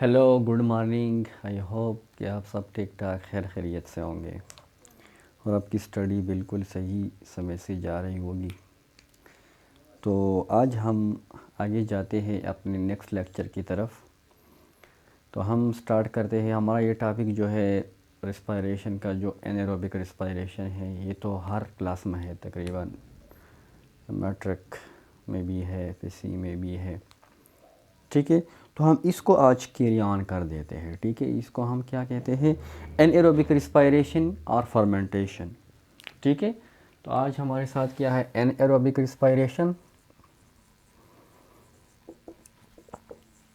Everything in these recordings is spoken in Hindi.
Hello, good morning. I hope कि आप सब ठीक ठाक खैर खैरियत से होंगे और आपकी स्टडी बिल्कुल सही समय से जा रही होगी। तो आज हम आगे जाते हैं अपने नेक्स्ट लेक्चर की तरफ। तो हम स्टार्ट करते हैं। हमारा ये टॉपिक जो है रिस्पायरेशन का, जो एनारोबिक रिस्पायरेशन है, ये तो हर क्लास में है तकरीबन। मैट्रिक में भी है, एफएससी में भी है। ठीक है, तो हम इसको आज कैरी ऑन कर देते हैं। ठीक है, इसको हम क्या कहते हैं? एनएरोबिक रिस्पायरेशन और फर्मेंटेशन। ठीक है, तो आज हमारे साथ क्या है? Anaerobic respiration,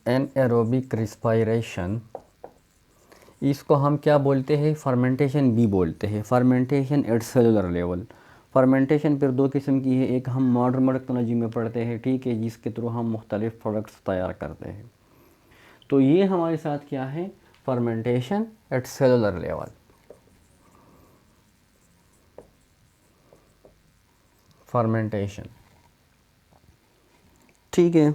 anaerobic respiration. इसको हम क्या बोलते हैं? फर्मेंटेशन भी बोलते हैं। Fermentation at cellular level. Fermentation फिर दो किस्म की है। एक हम मॉडर्न मेथोडोलॉजी में पढ़ते हैं, ठीक है, जिसके थ्रू हम मुख्तलिफ प्रोडक्ट्स तैयार करते हैं। तो ये हमारे साथ क्या है? Fermentation at cellular level. Fermentation, ठीक है।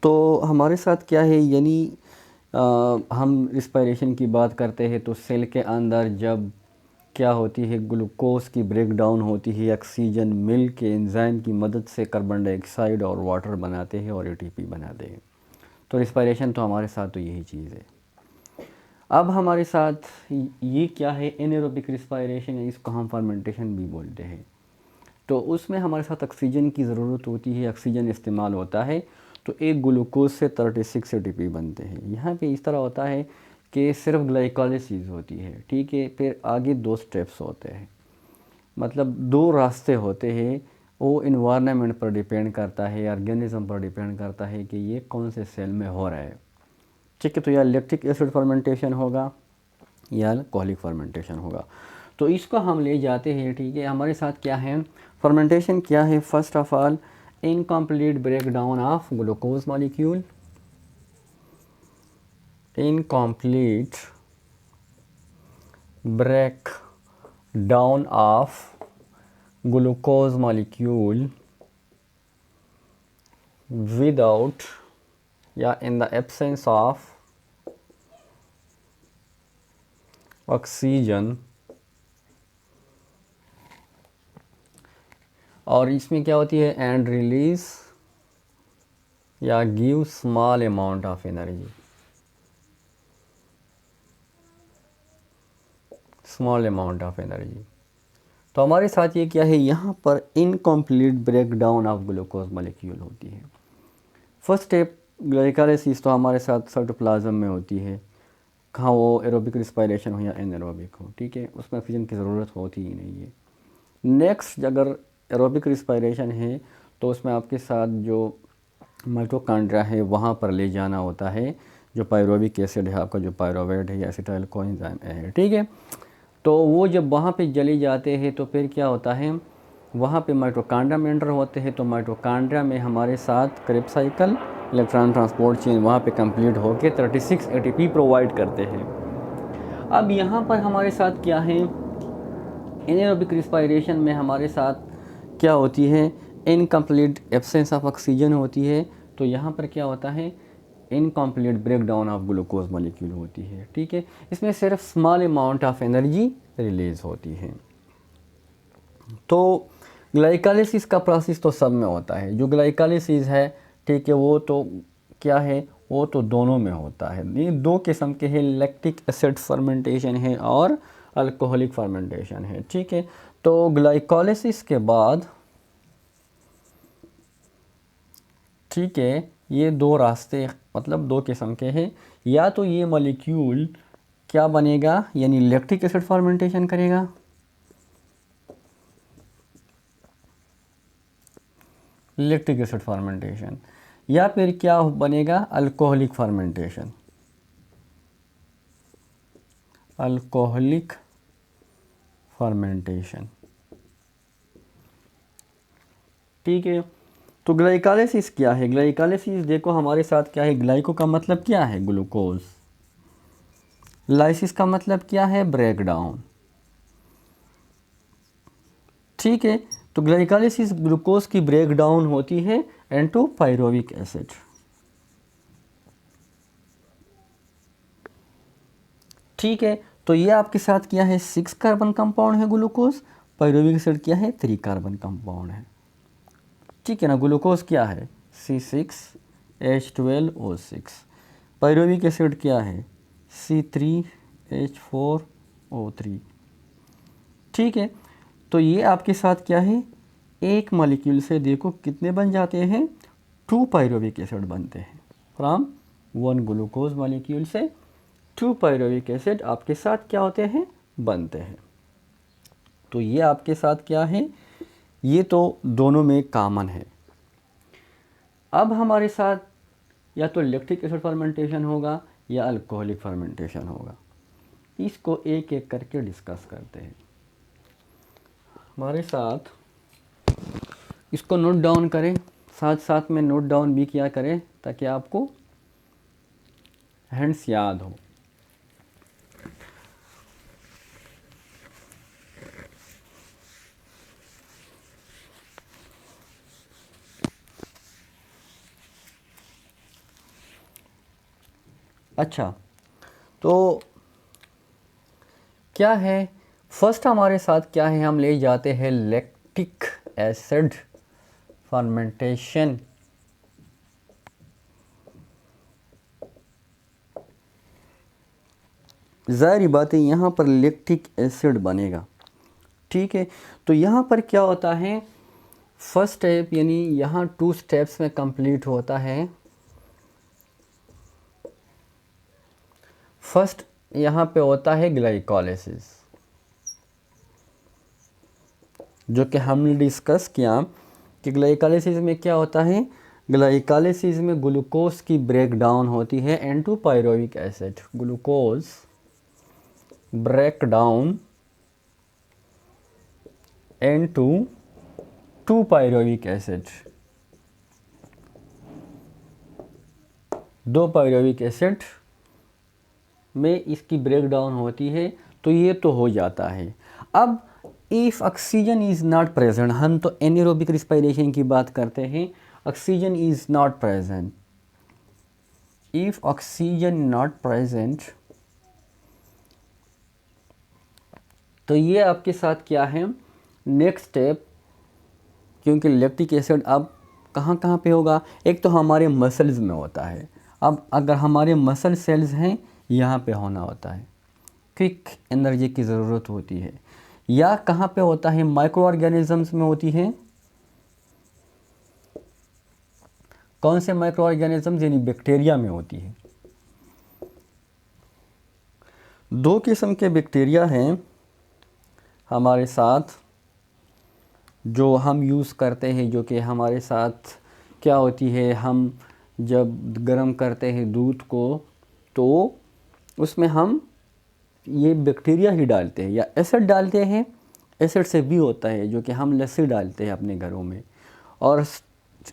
तो हमारे साथ क्या है, यानी हम रिस्पायरेशन की बात करते हैं तो सेल के अंदर जब क्या होती है, ग्लूकोज की ब्रेक डाउन होती है, ऑक्सीजन मिल के एंजाइम की मदद से कार्बन डाइऑक्साइड और वाटर बनाते हैं और एटीपी बनाते हैं। तो रिस्पायरेशन तो हमारे साथ तो यही चीज़ है। अब हमारे साथ ये क्या है? एनारोबिक रिस्पायरेशन है, इसको हम फर्मेंटेशन भी बोलते हैं। तो उसमें हमारे साथ ऑक्सीजन की ज़रूरत होती है, ऑक्सीजन इस्तेमाल होता है। तो एक ग्लूकोज से 36 एटीपी बनते हैं। यहाँ पे इस तरह होता है कि सिर्फ ग्लाइकोलाइसिस होती है, ठीक है। फिर आगे दो स्टेप्स होते हैं, मतलब दो रास्ते होते हैं। वो इन्वायरमेंट पर डिपेंड करता है, ऑर्गेनिज्म पर डिपेंड करता है कि ये कौन से सेल में हो रहा है। ठीक है, तो या लैक्टिक एसिड फर्मेंटेशन होगा या अल्कोहलिक फर्मेंटेशन होगा। तो इसको हम ले जाते हैं, ठीक है। हमारे साथ क्या है? फर्मेंटेशन क्या है? First of all, incomplete break down of glucose molecule. Incomplete break down of glucose molecule without या in the absence of oxygen. और इसमें क्या होती है? एंड रिलीज या give small amount of energy. Small amount of energy. तो हमारे साथ ये क्या है? यहाँ पर incomplete break down of glucose molecule होती है। फर्स्ट स्टेप ग्लाइकोलाइसिस तो हमारे साथ साइटोप्लाज्म में होती है, कहाँ वो एरोबिक रिस्पायरेशन हो या एनारोबिक हो, ठीक है। उसमें ऑक्सीजन की ज़रूरत होती ही नहीं है। नेक्स्ट, अगर एरोबिक रिस्पायरेशन है तो उसमें आपके साथ जो माइटोकॉन्ड्रिया है वहाँ पर ले जाना होता है, जो पायरोबिक एसिड है आपका, जो पायरोवेट है या एसिटाइल कोएंजाइम है, ठीक है। तो वो जब वहाँ पे जले जाते हैं तो फिर क्या होता है? वहाँ पे माइटोकॉन्ड्रिया में एंटर होते हैं। तो माइटोकॉन्ड्रिया में हमारे साथ Krebs cycle, electron transport chain वहाँ पे कंप्लीट होके 36 एटीपी प्रोवाइड करते हैं। अब यहाँ पर हमारे साथ क्या है? एनारोबिक रिस्पायरेशन में हमारे साथ क्या होती है? इनकम्प्लीट एब्सेंस ऑफ ऑक्सीजन होती है। तो यहाँ पर क्या होता है? Incomplete break down of glucose molecule होती है, ठीक है। इसमें सिर्फ small amount of energy release होती है। तो ग्लाइकोलाइसिस का प्रोसेस तो सब में होता है। जो ग्लाइकोलाइसिस है, ठीक है, वो तो क्या है? वो तो दोनों में होता है। ये दो किस्म के हैं, लैक्टिक एसिड फर्मेंटेशन है और अल्कोहलिक फर्मेंटेशन है, ठीक है। तो ग्लाइकोलाइसिस के बाद, ठीक है, ये दो रास्ते, मतलब दो किस्म के हैं। या तो ये मॉलिक्यूल क्या बनेगा, यानी लैक्टिक एसिड फर्मेंटेशन करेगा, लैक्टिक एसिड फर्मेंटेशन, या फिर क्या बनेगा? अल्कोहलिक फर्मेंटेशन, अल्कोहलिक फर्मेंटेशन, ठीक है। तो ग्लाइकोलाइसिस क्या है? ग्लाइकोलाइसिस देखो हमारे साथ क्या है? ग्लाइको का मतलब क्या है? ग्लूकोज। लाइसिस का मतलब क्या है? ब्रेक डाउन, ठीक है। तो ग्लाइकोलाइसिस ग्लूकोज की ब्रेक डाउन होती है इनटू पायरोविक एसिड, ठीक है, तो ये आपके साथ क्या है 6 कार्बन कंपाउंड है ग्लूकोज, पायरुविक एसिड क्या है 3 कार्बन कंपाउंड है। ठीक है ना, ग्लूकोज क्या है C6H12O6, पायरुविक एसिड क्या है C3H4O3। ठीक है, तो ये आपके साथ क्या है, एक मॉलिक्यूल से देखो कितने बन जाते हैं, 2 पायरुविक एसिड बनते हैं। फ्रॉम 1 ग्लूकोज मॉलिक्यूल से 2 पायरुविक एसिड आपके साथ क्या होते हैं, बनते हैं। तो ये आपके साथ क्या है, ये तो दोनों में कॉमन है। अब हमारे साथ या तो लैक्टिक एसिड फर्मेंटेशन होगा या अल्कोहलिक फर्मेंटेशन होगा। इसको एक एक करके डिस्कस करते हैं। हमारे साथ इसको नोट डाउन करें, साथ साथ में नोट डाउन भी किया करें ताकि आपको हैंड्स याद हो। अच्छा, तो क्या है, फर्स्ट हमारे साथ क्या है, हम ले जाते हैं लैक्टिक एसिड फर्मेंटेशन। ज़ाहिर बात है यहाँ पर लैक्टिक एसिड बनेगा। ठीक है, तो यहाँ पर क्या होता है, फर्स्ट स्टेप यानी यहाँ 2 स्टेप्स में कंप्लीट होता है। फर्स्ट यहाँ पे होता है ग्लाइकोलाइसिस, जो कि हमने डिस्कस किया कि ग्लाइकोलाइसिस में क्या होता है, ग्लाइकोलाइसिस में ग्लूकोज की ब्रेक डाउन होती है N2 pyruvic acid, glucose breakdown N2 2 pyruvic acid, 2 pyruvic acid में इसकी ब्रेक डाउन होती है। तो ये तो हो जाता है। अब if oxygen is not present, हम तो एनारोबिक रिस्पायरेशन की बात करते हैं, oxygen is not present, if oxygen not present, तो ये आपके साथ क्या है, नेक्स्ट स्टेप, क्योंकि लैक्टिक एसिड अब कहाँ कहाँ पे होगा, एक तो हमारे मसल्स में होता है। अब अगर हमारे मसल सेल्स हैं, यहाँ पे होना होता है, क्विक एनर्जी की ज़रूरत होती है। या कहाँ पे होता है, माइक्रो ऑर्गेनिजम्स में होती है। कौन से माइक्रो ऑर्गेनिजम्स, यानी बैक्टीरिया में होती है। 2 किस्म के बैक्टीरिया हैं हमारे साथ जो हम यूज़ करते हैं, जो कि हमारे साथ क्या होती है, हम जब गर्म करते हैं दूध को तो उसमें हम ये बैक्टीरिया ही डालते हैं या एसिड डालते हैं। एसिड से भी होता है जो कि हम लस्सी डालते हैं अपने घरों में, और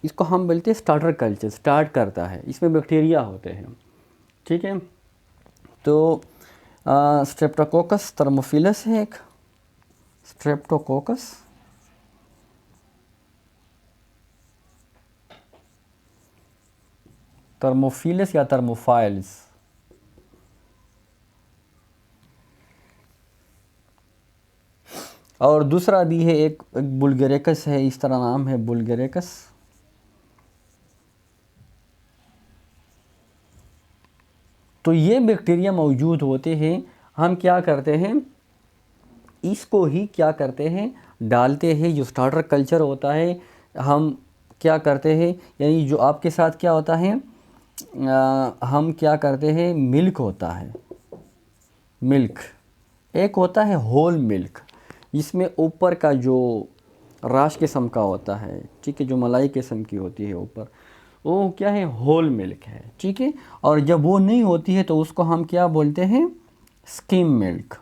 इसको हम बोलते हैं स्टार्टर कल्चर, स्टार्ट करता है, इसमें बैक्टीरिया होते हैं। ठीक है, तो स्ट्रेप्टोकोकस थर्मोफिलस है एक, स्ट्रेप्टोकोकस थर्मोफिलस या थर्मोफाइल्स, और दूसरा भी है एक बुल्गेरिकस है, इस तरह नाम है बुल्गेरिकस। तो ये बैक्टीरिया मौजूद होते हैं। हम क्या करते हैं, इसको ही क्या करते हैं, डालते हैं, जो स्टार्टर कल्चर होता है हम क्या करते हैं, यानी जो आपके साथ क्या होता है, हम क्या करते हैं, मिल्क होता है, मिल्क एक होता है होल मिल्क, इसमें ऊपर का जो राश किस्म का होता है, ठीक है, जो मलाई किस्म की होती है ऊपर, वो क्या है, होल मिल्क है। ठीक है, और जब वो नहीं होती है तो उसको हम क्या बोलते हैं, स्किम मिल्क।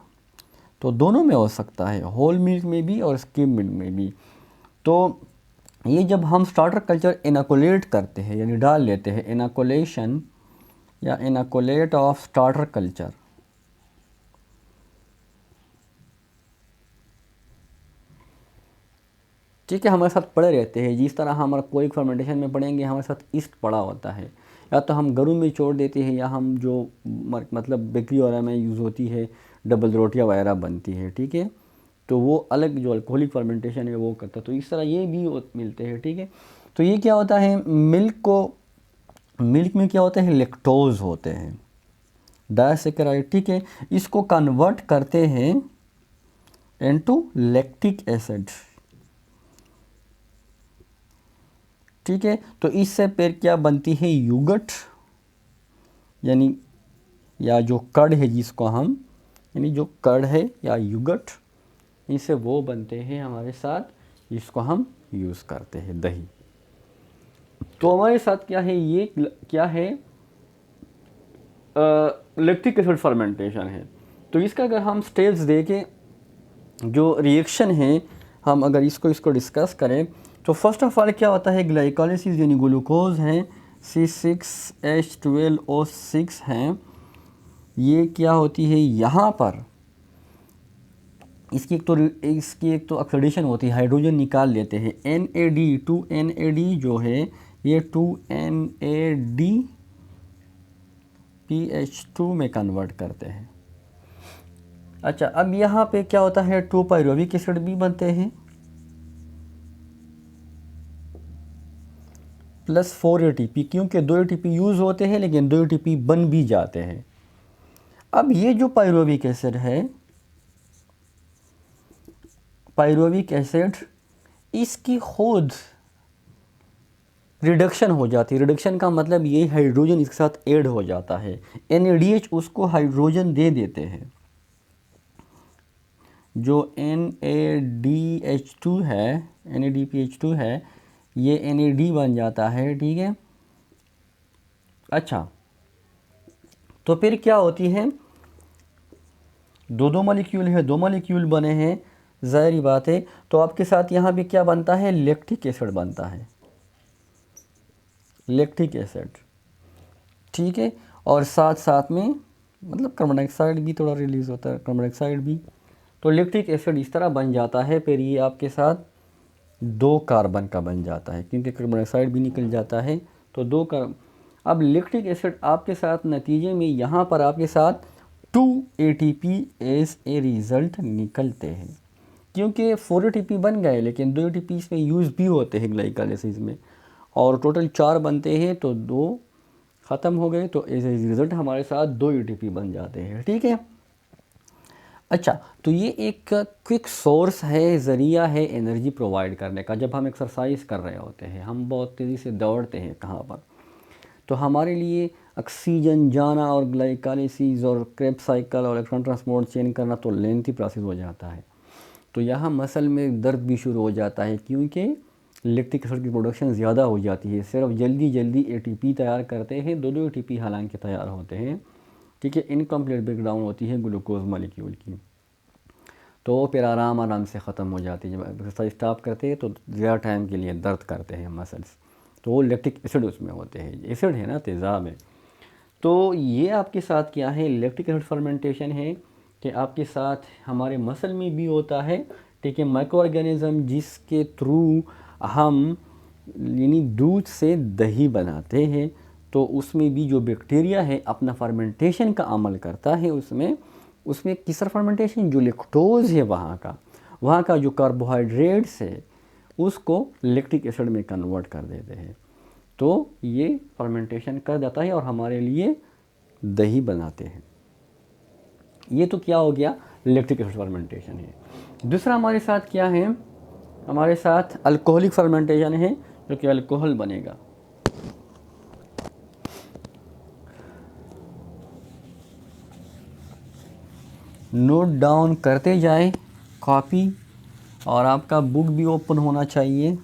तो दोनों में हो सकता है, होल मिल्क में भी और स्किम मिल्क में भी। तो ये जब हम स्टार्टर कल्चर इनोकुलेट करते हैं, यानी डाल लेते हैं, इनोकुलेशन या इनोकुलेट ऑफ स्टार्टर कल्चर, ठीक है, हमारे साथ पड़े रहते हैं। जिस तरह हमारा कोई फर्मेंटेशन में पढ़ेंगे, हमारे साथ ईस्ट पड़ा होता है, या तो हम घरों में छोड़ देते हैं, या हम जो मतलब बेकरी वगैरह में यूज़ होती है, डबल रोटियाँ वगैरह बनती है, ठीक है, तो वो अलग जो अल्कोहलिक फर्मेंटेशन है वो करता है। तो इस तरह ये भी मिलते हैं, ठीक है। तो ये क्या होता है, मिल्क में क्या होता है, लेक्टोज होते हैं, डायसैकेराइड, ठीक है। इसको कन्वर्ट करते हैं इनटू लैक्टिक एसिड, ठीक है। तो इससे फिर क्या बनती है, योगर्ट, यानी या जो कर्ड है जिसको हम, यानी जो कर्ड है या योगर्ट, इनसे वो बनते हैं हमारे साथ, जिसको हम यूज़ करते हैं, दही। तो हमारे साथ क्या है, ये क्या है, लैक्टिक एसिड फर्मेंटेशन है। तो इसका अगर हम स्टेप्स देखें, जो रिएक्शन है, हम अगर इसको डिस्कस करें, तो फर्स्ट ऑफ ऑल क्या होता है, ग्लाइकोलाइसिस यानी ग्लूकोज है, C6H12O6 हैं, ये क्या होती है, यहाँ पर इसकी एक तो ऑक्सीडेशन होती है, हाइड्रोजन निकाल लेते हैं, NAD 2NAD जो है ये 2NAD PH2 में कन्वर्ट करते हैं। अच्छा, अब यहाँ पे क्या होता है, 2 पायरुविक एसिड भी बनते हैं, प्लस 4 ATP, क्योंकि 2 ATP यूज़ होते हैं लेकिन 2 ATP बन भी जाते हैं। अब ये जो पायरुविक एसिड है, पायरुविक एसिड, इसकी खुद रिडक्शन हो जाती है। रिडक्शन का मतलब ये हाइड्रोजन इसके साथ ऐड हो जाता है, NADH उसको हाइड्रोजन दे देते हैं, जो NADH2 है, NADPH2 है, ये NAD बन जाता है, ठीक है। अच्छा, तो फिर क्या होती है, दो मॉलिक्यूल है, 2 मॉलिक्यूल बने हैं, ज़ाहिर बात है। तो आपके साथ यहाँ भी क्या बनता है, लैक्टिक एसिड बनता है, लैक्टिक एसिड, ठीक है। और साथ साथ में मतलब कार्बन डाइऑक्साइड भी थोड़ा रिलीज़ होता है, कार्बन डाइऑक्साइड भी। तो लैक्टिक एसिड इस तरह बन जाता है, फिर ये आपके साथ 2 कार्बन का बन जाता है, क्योंकि कार्बन डाइऑक्साइड भी निकल जाता है, तो 2 कार्बन। अब लैक्टिक एसिड आपके साथ नतीजे में यहाँ पर आपके साथ 2 ATP एज ए रिज़ल्ट निकलते हैं, क्योंकि 4 ATP बन गए लेकिन 2 ATP इसमें यूज़ भी होते हैं ग्लाइकोलाइसिस में, और टोटल 4 बनते हैं, तो 2 ख़त्म हो गए, तो एज ए रिज़ल्ट हमारे साथ 2 ATP बन जाते हैं, ठीक है। अच्छा, तो ये एक क्विक सोर्स है, ज़रिया है एनर्जी प्रोवाइड करने का। जब हम एक्सरसाइज कर रहे होते हैं, हम बहुत तेज़ी से दौड़ते हैं कहाँ पर, तो हमारे लिए ऑक्सीजन जाना और ग्लाइकोलाइसिस और क्रेब्स साइकिल और इलेक्ट्रॉन ट्रांसपोर्ट चेंज करना तो लेंथी प्रोसेस हो जाता है। तो यहाँ मसल में दर्द भी शुरू हो जाता है, क्योंकि लैक्टिक एसिड की प्रोडक्शन ज़्यादा हो जाती है। सिर्फ जल्दी जल्दी ATP तैयार करते हैं, 2 ATP हालांकि तैयार होते हैं, ठीक है। इनकम्प्लीट ब्रेकडाउन होती है ग्लूकोज मॉलिक्यूल की, तो फिर आराम से ख़त्म हो जाती है। जब एक्सरसाइज स्टॉप करते हैं तो ज़्यादा टाइम के लिए दर्द करते हैं मसल्स, तो वो लैक्टिक एसिड उसमें होते हैं, एसिड है ना, तेज़ाब है। तो ये आपके साथ क्या है, लैक्टिक एसिड फर्मेंटेशन है, कि आपके साथ हमारे मसल में भी होता है, ठीक है। माइक्रो ऑर्गेनिज़म जिसके थ्रू हम यानी दूध से दही बनाते हैं, तो उसमें भी जो बैक्टीरिया है अपना फर्मेंटेशन का अमल करता है, उसमें किसर फर्मेंटेशन, जो लैक्टोज है वहाँ का जो कार्बोहाइड्रेट्स है उसको लैक्टिक एसिड में कन्वर्ट कर देते हैं, तो ये फर्मेंटेशन कर जाता है और हमारे लिए दही बनाते हैं। ये तो क्या हो गया, लैक्टिक एसिड फर्मेंटेशन है। दूसरा हमारे साथ क्या है, हमारे साथ अल्कोहलिक फर्मेंटेशन है, जो कि अल्कोहल बनेगा। नोट डाउन करते जाए, कॉपी और आपका बुक भी ओपन होना चाहिए।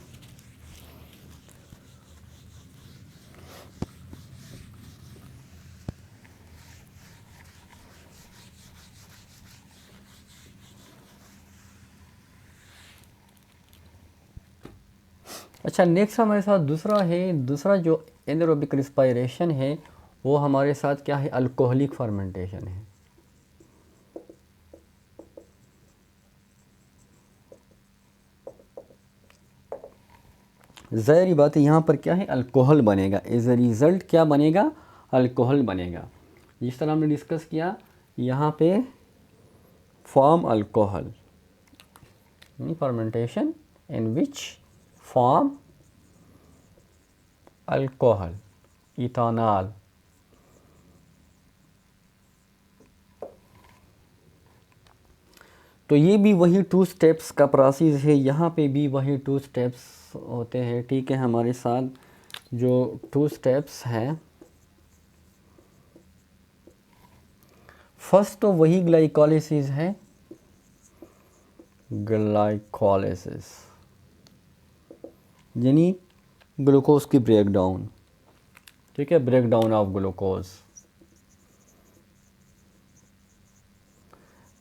अच्छा, नेक्स्ट हमारे साथ दूसरा जो एनारोबिक रिस्पायरेशन है, वो हमारे साथ क्या है, अल्कोहलिक फर्मेंटेशन है। ज़ाहिर बात है यहाँ पर क्या है, अल्कोहल बनेगा। एज ए रिज़ल्ट क्या बनेगा, अल्कोहल बनेगा। जिस तरह हमने डिस्कस किया यहाँ पे form alcohol, fermentation in which form alcohol, ethanol. तो ये भी वही 2 स्टेप्स का प्रोसेस है, यहाँ पे भी वही 2 स्टेप्स होते हैं। ठीक है, हमारे साथ जो 2 स्टेप्स हैं, फर्स्ट तो वही ग्लाइकोलिसिस है, ग्लाइकोलिसिस यानी ग्लूकोज की ब्रेकडाउन। ठीक है, breakdown of glucose,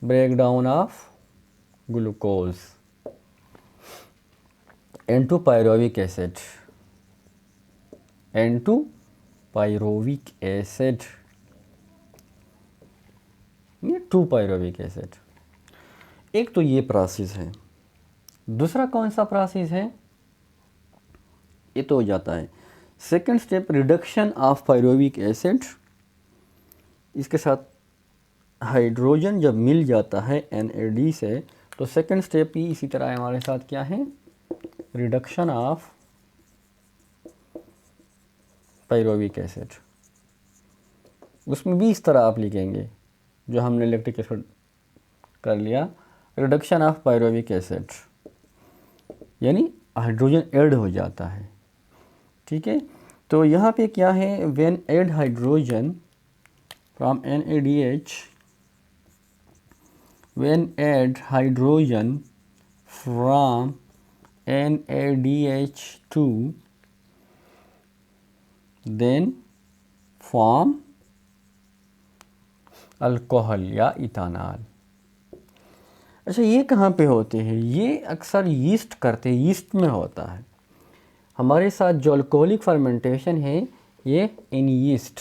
breakdown of glucose into pyruvic acid, into pyruvic acid, ये 2 पायरोविक एसिड। एक तो ये प्रोसेस है। दूसरा कौन सा प्रोसेस है, ये तो हो जाता है second step, reduction of pyruvic acid. इसके साथ हाइड्रोजन जब मिल जाता है NAD से, तो सेकंड स्टेप ही इसी तरह हमारे साथ क्या है, रिडक्शन ऑफ पायरोविक एसिड। उसमें भी इस तरह आप लिखेंगे जो हमने लैक्टिक एसिड कर लिया, रिडक्शन ऑफ पायरोविक एसिड यानी हाइड्रोजन ऐड हो जाता है। ठीक है, तो यहाँ पे क्या है, when add hydrogen from NADH, when add hydrogen from NADH2 then form alcohol या इथानॉल। अच्छा, ये कहाँ पे होते हैं, ये अक्सर यीस्ट करते हैं, यीस्ट में होता है। हमारे साथ जो अल्कोहलिक फर्मेंटेशन है ये in yeast,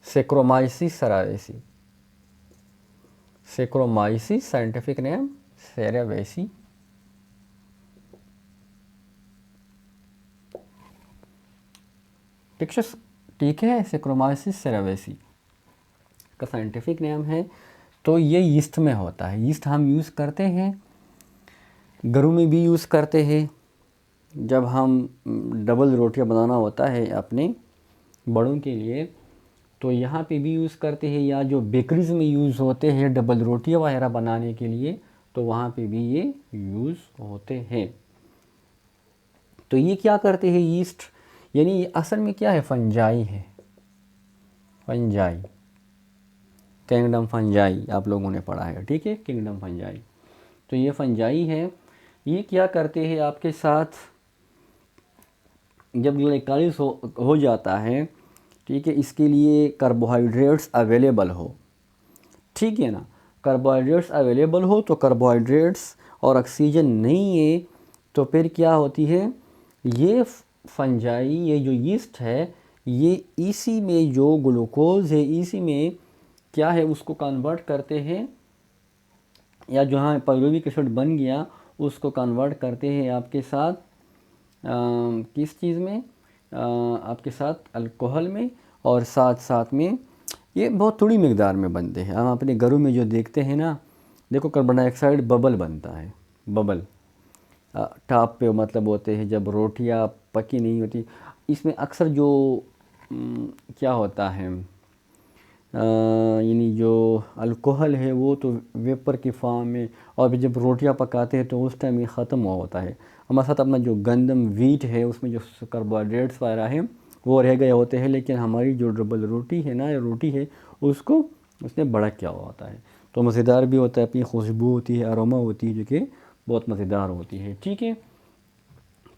Saccharomyces cerevisiae, Saccharomyces scientific name cerevisiae. ठीक है, सेक्रोमाइसिस सेरावेसी का साइंटिफिक नेम है। तो ये यीस्ट में होता है। यीस्ट हम यूज़ करते हैं, घरों में भी यूज़ करते हैं। जब हम डबल रोटियां बनाना होता है अपने बड़ों के लिए, तो यहाँ पे भी यूज़ करते हैं, या जो बेकरीज़ में यूज़ होते हैं डबल रोटियां वगैरह बनाने के लिए, तो वहाँ पे भी ये यूज़ होते हैं। तो ये क्या करते हैं यीस्ट, यानी ये असल में क्या है, फंजाई है, फंजाई, किंगडम फंजाई आप लोगों ने पढ़ा है। ठीक है, किंगडम फंजाई। तो ये फंजाई है। ये क्या करते हैं आपके साथ, जब ग्लाइकोलाइसिस हो जाता है, ठीक है, इसके लिए कार्बोहाइड्रेट्स अवेलेबल हो, ठीक है ना, कार्बोहाइड्रेट्स अवेलेबल हो, तो कार्बोहाइड्रेट्स और ऑक्सीजन नहीं है, तो फिर क्या होती है, ये फंजाई, ये जो यीस्ट है, ये इसी में जो ग्लूकोज है इसी में क्या है उसको कन्वर्ट करते हैं, या जो हाँ पायरुविक एसिड बन गया उसको कन्वर्ट करते हैं आपके साथ किस चीज़ में, आपके साथ अल्कोहल में, और साथ साथ में ये बहुत थोड़ी मिकदार में बनते हैं। हम अपने घरों में जो देखते हैं ना, देखो कार्बन डाइऑक्साइड बबल बनता है, बबल टॉप पे मतलब होते हैं जब रोटियां पकी नहीं होती। इसमें अक्सर जो क्या होता है, यानी जो अल्कोहल है वो तो वेपर की फॉर्म में, और जब रोटियां पकाते हैं तो उस टाइम ये ख़त्म हुआ होता है। हमारे साथ अपना जो गंदम वीट है उसमें जो कार्बोहाइड्रेट्स वगैरह हैं वो रह गए होते हैं, लेकिन हमारी जो डबल रोटी है ना, रोटी है, उसको उसने बड़ा किया हुआ होता है, तो मज़ेदार भी होता है, अपनी खुशबू होती है, अरोमा होती है, जो कि बहुत मज़ेदार होती है। ठीक है,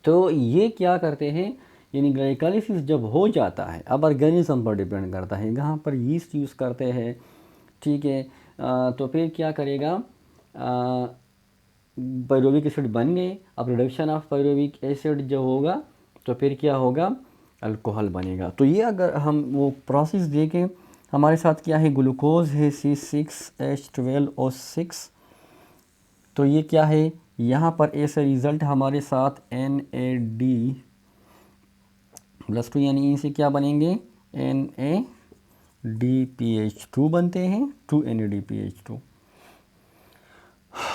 तो ये क्या करते हैं, यानी ग्लाइकोलाइसिस जब हो जाता है, अब ऑर्गेनिज्म पर डिपेंड करता है, यहाँ पर यीस्ट यूज़ करते हैं, ठीक है, तो फिर क्या करेगा, पायरुविक एसिड बन गए, अब रिडक्शन ऑफ पायरुविक एसिड जो होगा तो फिर क्या होगा, अल्कोहल बनेगा। तो ये अगर हम वो प्रोसेस देखें, हमारे साथ क्या है, ग्लूकोज है C6H12O6, तो ये क्या है, यहाँ पर ए से रिज़ल्ट हमारे साथ NAD+2 यानी इनसे क्या बनेंगे NADPH2 बनते हैं 2 NADPH2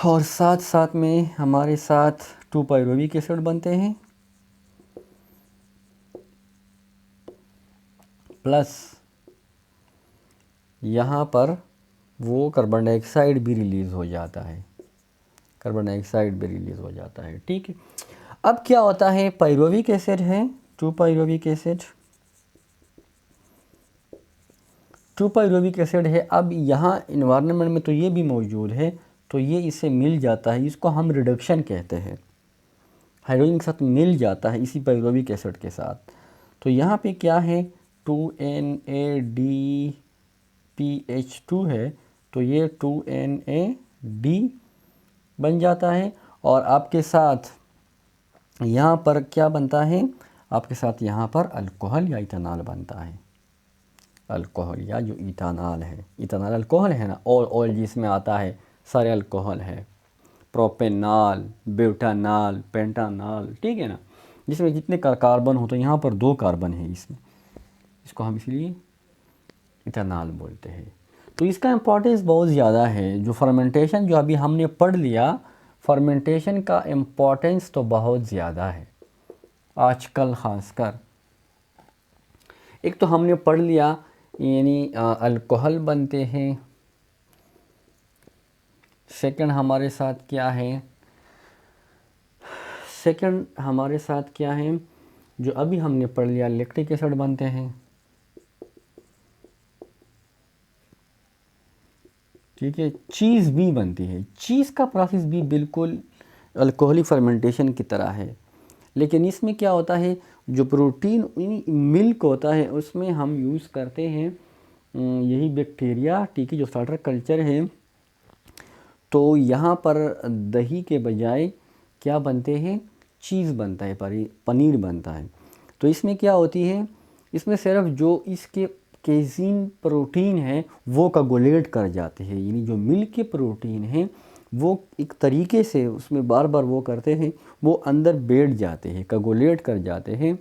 और साथ साथ में हमारे साथ 2 पायरुविक एसिड बनते हैं प्लस यहाँ पर वो कार्बन डाइऑक्साइड भी रिलीज़ हो जाता है, कार्बन डाइऑक्साइड भी रिलीज़ हो जाता है। ठीक है, अब क्या होता है, पायरुविक एसिड है 2 पायरुविक एसिड, 2 पायरुविक एसिड है। अब यहाँ इन्वायरमेंट में तो ये भी मौजूद है, तो ये इससे मिल जाता है, इसको हम रिडक्शन कहते हैं, हाइड्रोजन के साथ मिल जाता है इसी पायरुविक एसिड के साथ। तो यहाँ पे क्या है 2NADPH2 है, तो ये 2NAD बन जाता है और आपके साथ यहाँ पर क्या बनता है, आपके साथ यहाँ पर अल्कोहल या इथेनॉल बनता है, अल्कोहल या जो इथेनॉल है, इथेनॉल अल्कोहल है ना, ऑयल जिसमें आता है सारे अल्कोहल है, प्रोपेनॉल, ब्यूटानॉल, पेंटानॉल, ठीक है ना, जिसमें जितने कार्बन होते हैं, यहाँ पर 2 कार्बन है इसमें, इसको हम इसलिए इथेनॉल बोलते हैं। तो इसका इम्पोर्टेंस बहुत ज़्यादा है। जो फर्मेंटेशन जो अभी हमने पढ़ लिया, फर्मेंटेशन का इम्पोर्टेंस तो बहुत ज़्यादा है आजकल ख़ासकर। एक तो हमने पढ़ लिया यानी अल्कोहल बनते हैं, सेकंड हमारे साथ क्या है, सेकंड हमारे साथ क्या है जो अभी हमने पढ़ लिया, लैक्टिक एसिड बनते हैं, ठीक है। चीज़ भी बनती है, चीज़ का प्रोसेस भी बिल्कुल अल्कोहलिक फर्मेंटेशन की तरह है, लेकिन इसमें क्या होता है, जो प्रोटीन मिल्क होता है उसमें हम यूज़ करते हैं यही बैक्टीरिया, ठीक है, जो स्टार्टर कल्चर है। तो यहाँ पर दही के बजाय क्या बनते हैं, चीज़ बनता है, पनीर बनता है। तो इसमें क्या होती है, इसमें सिर्फ जो इसके केजीन प्रोटीन है वो कोगुलेट कर जाते हैं, यानी जो मिल्क के प्रोटीन हैं वो एक तरीके से उसमें बार बार वो करते हैं, वो अंदर बैठ जाते हैं, कोगुलेट कर जाते हैं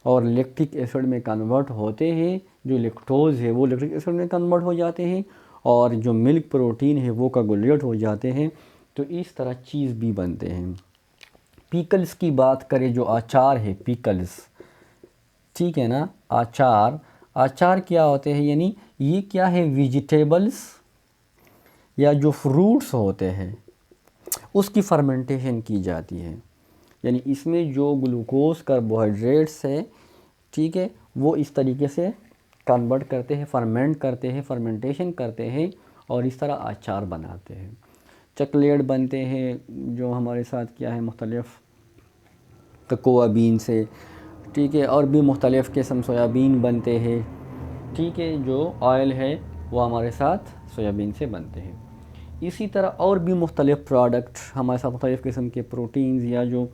और लैक्टिक एसिड में कन्वर्ट होते हैं। जो लैक्टोज़ है वो लैक्टिक एसिड में कन्वर्ट हो जाते हैं और जो मिल्क प्रोटीन है वो कोगुलेट हो जाते हैं। तो इस तरह चीज़ भी बनते हैं। पिकल्स की बात करें, जो अचार है पिकल्स, ठीक है ना, अचार, अचार क्या होते हैं, यानी ये क्या है, वेजिटेबल्स या जो फ्रूट्स होते हैं उसकी फर्मेंटेशन की जाती है, यानी इसमें जो ग्लूकोज कार्बोहाइड्रेट्स है, ठीक है, वो इस तरीके से कन्वर्ट करते हैं, फर्मेंट करते हैं, फर्मेंटेशन करते हैं और इस तरह अचार बनाते हैं। चॉकलेट बनते हैं, जो हमारे साथ क्या है, मुख्तलिफ़ कोकोआ बीन से, ठीक है, और भी मुख्तलिफ़ किस्म सोयाबीन बनते हैं, ठीक है, जो ऑयल है वो हमारे साथ सोयाबीन से बनते हैं। इसी तरह और भी मुख्तलिफ़ प्रोडक्ट हमारे साथ मुख्तलिफ़ किस्म के प्रोटीन्स या जो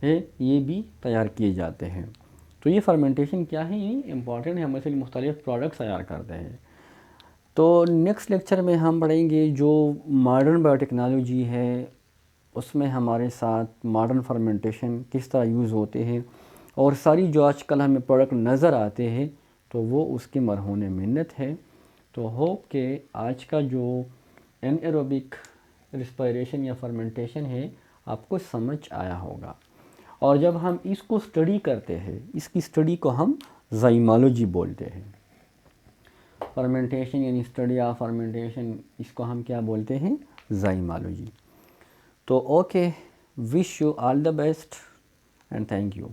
है ये भी तैयार किए जाते हैं। तो ये फर्मेंटेशन क्या है, ये इम्पॉर्टेंट है, हमारे लिए मुख्तलिफ़ प्रोडक्ट्स तैयार करते हैं। तो नेक्स्ट लेक्चर में हम पढ़ेंगे जो मॉडर्न बायोटेक्नोलॉजी है, उसमें हमारे साथ मॉडर्न फर्मेंटेशन किस तरह यूज़ होते हैं और सारी जो आजकल हमें प्रोडक्ट नज़र आते हैं तो वो उसके मरहून मिन्नत है। तो होप के आज का जो एनएरोबिक रिस्पायरेशन या फर्मेंटेशन है आपको समझ आया होगा। और जब हम इसको स्टडी करते हैं, इसकी स्टडी को हम जाइमोलॉजी बोलते हैं। फर्मेंटेशन यानी स्टडी ऑफ फर्मेंटेशन, इसको हम क्या बोलते हैं, जाइमोलॉजी। तो okay, wish you all the best and thank you.